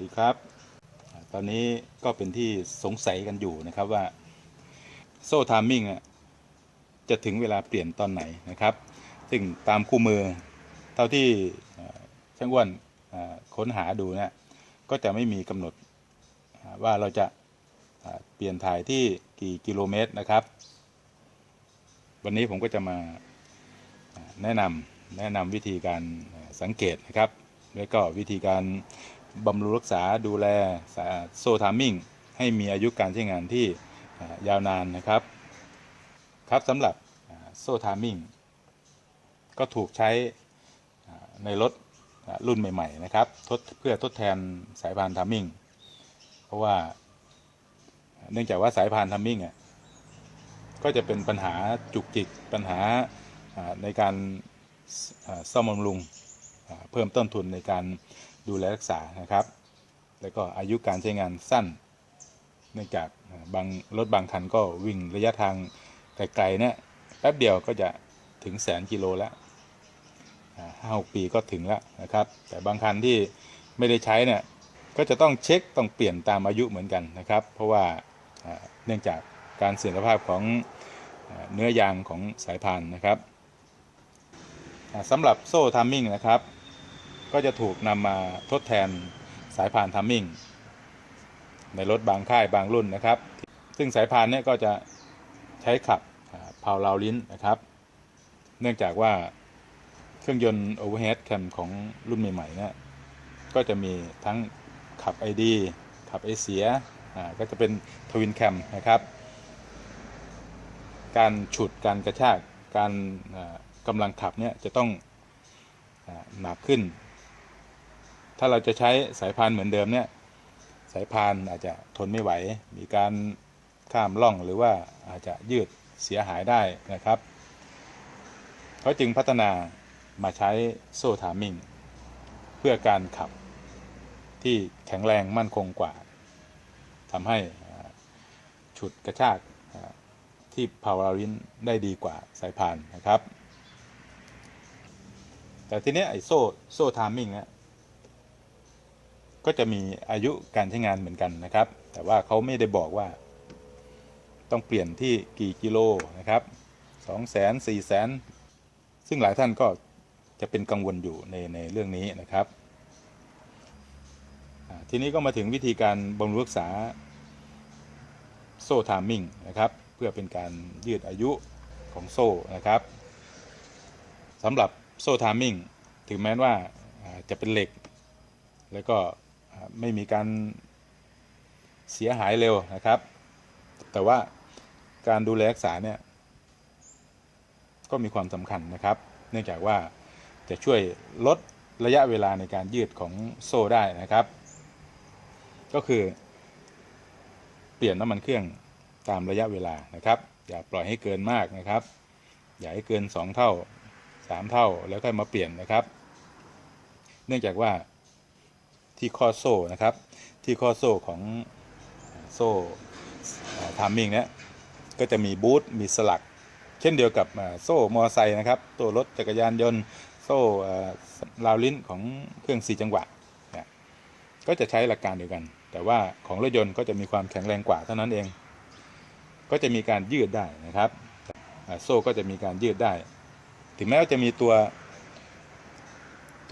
ดีครับตอนนี้ก็เป็นที่สงสัยกันอยู่นะครับว่าโซ่ไทามมิ่งจะถึงเวลาเปลี่ยนตอนไหนนะครับซึ่งตามคู่มือเท่าที่ช่างอ้วนค้นหาดูเนี่ยก็จะไม่มีกำหนดว่าเราจะเปลี่ยนถ่ายที่กี่กิโลเมตรนะครับวันนี้ผมก็จะมาแนะนำวิธีการสังเกตนะครับแล้วก็วิธีการบำรุงรักษาดูแลโซ่ไทามมิ่งให้มีอายุการใช้งานที่ยาวนานนะครับสำหรับโซ่ไทามมิ่งก็ถูกใช้ในรถรุ่นใหม่ๆนะครับเพื่อทดแทนสายพานไทามมิ่งเพราะว่าเนื่องจากว่าสายพานไทามมิ่งก็จะเป็นปัญหาจุกจิกปัญหาในการซ่อมบำรุงเพิ่มต้นทุนในการดูแลรักษานะครับแล้วก็อายุการใช้งานสั้นเนื่องจากรถบางคันก็วิ่งระยะทางไกลๆเนี่ยแป๊บเดียวก็จะถึง100,000 กิโลแล้ว5-6 ปีก็ถึงแล้วนะครับแต่บางคันที่ไม่ได้ใช้เนี่ยก็จะต้องเช็คต้องเปลี่ยนตามอายุเหมือนกันนะครับเพราะว่าเนื่องจากการเสื่อมสภาพของเนื้อยางของสายพานนะครับสำหรับโซ่ไทามมิ่งนะครับก็จะถูกนำมาทดแทนสายพานไทามมิ่งในรถบางค่ายบางรุ่นนะครับซึ่งสายพานเนี่ยก็จะใช้ขับเพาเราลิ้นนะครับเนื่องจากว่าเครื่องยนต์โอเวอร์เฮดแคมของรุ่นใหม่ๆเนี่ยก็จะมีทั้งขับ ID ขับไอเสียก็จะเป็นทวินแคมนะครับการฉุดการกระชากการกำลังขับเนี่ยจะต้องหนักขึ้นถ้าเราจะใช้สายพานเหมือนเดิมเนี่ยสายพานอาจจะทนไม่ไหวมีการข้ามร่องหรือว่าอาจจะยืดเสียหายได้นะครับเขาจึงพัฒนามาใช้โซ่ไทามมิ่งเพื่อการขับที่แข็งแรงมั่นคงกว่าทำให้ฉุดกระชากที่เพาเราลิ้นได้ดีกว่าสายพานนะครับแต่ทีนี้ไอ้โซ่ไทามมิ่งเนี่ยก็จะมีอายุการใช้งานเหมือนกันนะครับแต่ว่าเขาไม่ได้บอกว่าต้องเปลี่ยนที่กี่กิโลนะครับ200,000 400,000ซึ่งหลายท่านก็จะเป็นกังวลอยู่ในเรื่องนี้นะครับทีนี้ก็มาถึงวิธีการบำรุงรักษาโซ่ไทามมิ่งนะครับเพื่อเป็นการยืดอายุของโซ่นะครับสำหรับโซ่ไทามมิ่งถึงแม้ว่าจะเป็นเหล็กแล้วก็ไม่มีการเสียหายเร็วนะครับแต่ว่าการดูแลรักษาเนี่ยก็มีความสำคัญนะครับเนื่องจากว่าจะช่วยลดระยะเวลาในการยืดของโซ่ได้นะครับก็คือเปลี่ยนน้ำมันเครื่องตามระยะเวลานะครับอย่าปล่อยให้เกินมากนะครับอย่าให้เกิน2 เท่า3 เท่าแล้วค่อยมาเปลี่ยนนะครับเนื่องจากว่าที่ข้อโซ่นะครับที่ข้อโซ่ของโซ่ไทามมิ่งเนี่ยก็จะมีบูทมีสลักเช่นเดียวกับโซ่มอเตอร์ไซค์นะครับตัวรถจักรยานยนต์โซ่ราวลิ้นของเครื่อง4 จังหวะก็จะใช้หลักการเดียวกันแต่ว่าของรถยนต์ก็จะมีความแข็งแรงกว่าเท่านั้นเองก็จะมีการยืดได้นะครับโซ่ก็จะมีการยืดได้ถึงแม้ว่าจะมีตั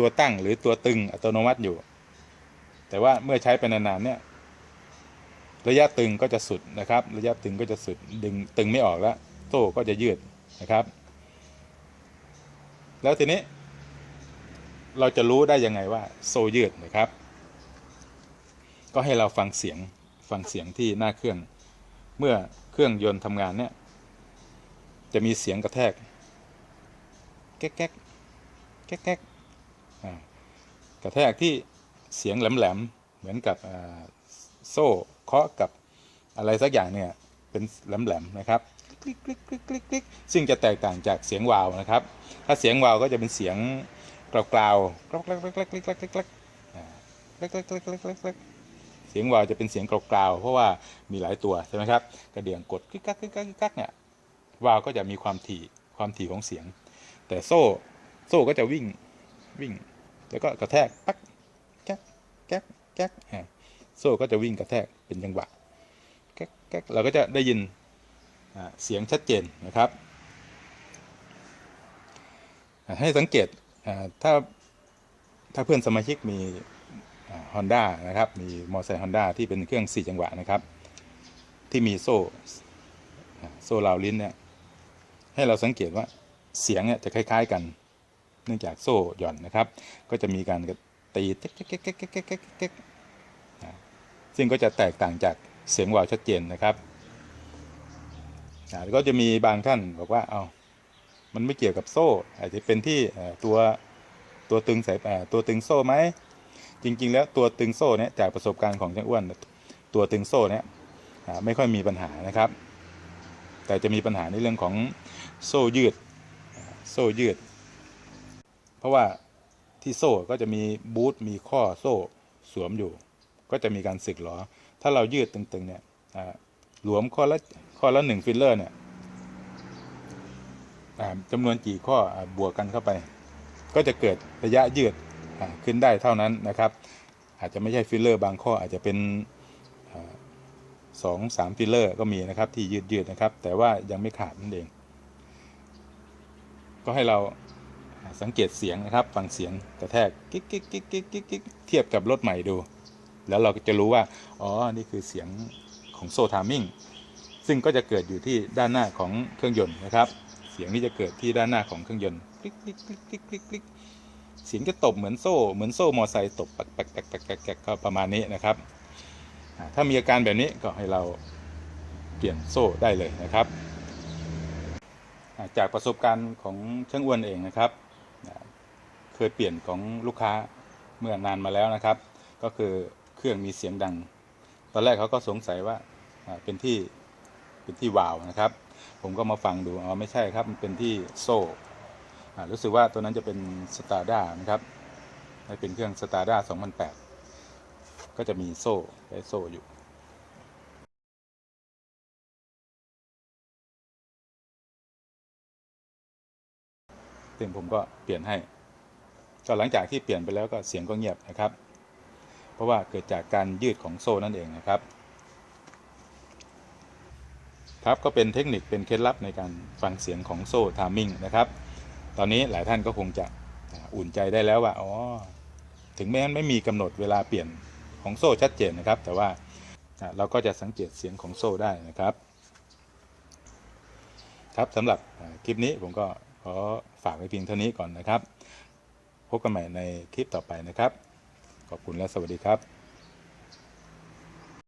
วตั้งหรือตัวตึงอัตโนมัติอยู่แต่ว่าเมื่อใช้ไปนานๆเนี่ยระยะตึงก็จะสุดนะครับระยะตึงก็จะสุดตึงไม่ออกแล้วโซ่ก็จะยืดนะครับแล้วทีนี้เราจะรู้ได้ยังไงว่าโซ่ยืดนะครับก็ให้เราฟังเสียงที่หน้าเครื่องเมื่อเครื่องยนต์ทำงานเนี่ยจะมีเสียงกระแทกแก๊กแก๊กแก๊กแก๊กกระแทกที่เสียงแหลมๆเหมือนกับโซ่เคาะกับอะไรสักอย่างเนี่ยเป็นแหลมๆนะครับคลิกคลิกคลิกคลิกคลิกซึ่งจะแตกต่างจากเสียงวาวนะครับถ้าเสียงวาวก็จะเป็นเสียงกราวกราวกรอกกรอกกรอกกรอกกรอกกรอกกรอกกรอกเสียงวาวจะเป็นเสียงกราวเพราะว่ามีหลายตัวใช่ไหมครับกระเดื่องกดคลิกกักคลิกกักคลิกกักเนี่ยวาวก็จะมีความถี่ของเสียงแต่โซ่ก็จะวิ่งแล้วก็กระแทกปักแก๊กแก๊ก แก๊กโซ่ก็จะวิ่งกระแทกเป็นจังหวะแก๊กแก๊กเราก็จะได้ยินเสียงชัดเจนนะครับให้สังเกตถ้าเพื่อนสมาชิกมีHonda นะครับมีมอเตอร์ไซค์ Honda ที่เป็นเครื่อง4จังหวะนะครับที่มีโซ่ราวลิ้นเนี่ยให้เราสังเกตว่าเสียงเนี่ยจะคล้ายๆกันเนื่องจากโซ่หย่อนนะครับก็จะมีการตีเก๊กเก๊กเก๊กเก๊กเก๊กเก๊กเก๊กซึ่งก็จะแตกต่างจากเสียงวาวชัดเจนนะครับก็จะมีบางท่านบอกว่ามันไม่เกี่ยวกับโซ่อาจจะเป็นที่ตัวตึงสายตัวตึงโซ่ไหมจริงๆแล้วตัวตึงโซ่เนี่ยจากประสบการณ์ของช่างอ้วนตัวตึงโซ่เนี่ยไม่ค่อยมีปัญหานะครับแต่จะมีปัญหาในเรื่องของโซ่ยืดเพราะว่าที่โซ่ก็จะมีบูทมีข้อโซ่สวมอยู่ก็จะมีการสึกหรอถ้าเรายืดตึงๆเนี่ยหลวมข้อละ1ฟิลเลอร์เนี่ยจำนวนกี่ข้อบวกกันเข้าไปก็จะเกิดระยะยืดขึ้นได้เท่านั้นนะครับอาจจะไม่ใช่ฟิลเลอร์บางข้ออาจจะเป็น2-3ฟิลเลอร์ก็มีนะครับที่ยืดนะครับแต่ว่ายังไม่ขาดนั่นเองก็ให้เราสังเกตเสียงนะครับฟังเสียงกระแทกกิ๊กกิ๊กกิ๊กกิ๊กกิ๊กกิ๊กเทียบกับรถใหม่ดูแล้วเราก็จะรู้ว่านี่คือเสียงของโซ่ทามมิ่งซึ่งก็จะเกิดอยู่ที่ด้านหน้าของเครื่องยนต์นะครับเสียงนี้จะเกิดที่ด้านหน้าของเครื่องยนต์คลิกคลิกคลิกคลิกคลิกคลิกเสียงจะตบเหมือนโซ่มอไซค์ตบแป๊กแป๊กแป๊กแป๊กแป๊กก็ประมาณนี้นะครับถ้ามีอาการแบบนี้ก็ให้เราเปลี่ยนโซ่ได้เลยนะครับจากประสบการณ์ของช่างอ้วนเองนะครับเคยเปลี่ยนของลูกค้าเมื่อนานมาแล้วนะครับก็คือเครื่องมีเสียงดังตอนแรกเขาก็สงสัยว่าเป็นที่วาล์วนะครับผมก็มาฟังดูไม่ใช่ครับมันเป็นที่โซ่รู้สึกว่าตัวนั้นจะเป็นสตาร์ด้านะครับเป็นเครื่องสตาร์ด้า2008ก็จะมีโซ่อยู่ซึ่งผมก็เปลี่ยนให้ก็หลังจากที่เปลี่ยนไปแล้วก็เสียงก็เงียบนะครับเพราะว่าเกิดจากการยืดของโซ่นั่นเองนะครับครับก็เป็นเทคนิคเป็นเคล็ดลับในการฟังเสียงของโซ่ทามมิ่งนะครับตอนนี้หลายท่านก็คงจะอุ่นใจได้แล้วว่าถึงแม้ไม่มีกำหนดเวลาเปลี่ยนของโซ่ชัดเจนนะครับแต่ว่าเราก็จะสังเกตเสียงของโซ่ได้นะครับครับสำหรับคลิปนี้ผมก็ขอฝากไว้เพียงเท่านี้ก่อนนะครับพบกันใหม่ในคลิปต่อไปนะครับขอบคุณและสวัสดีครับ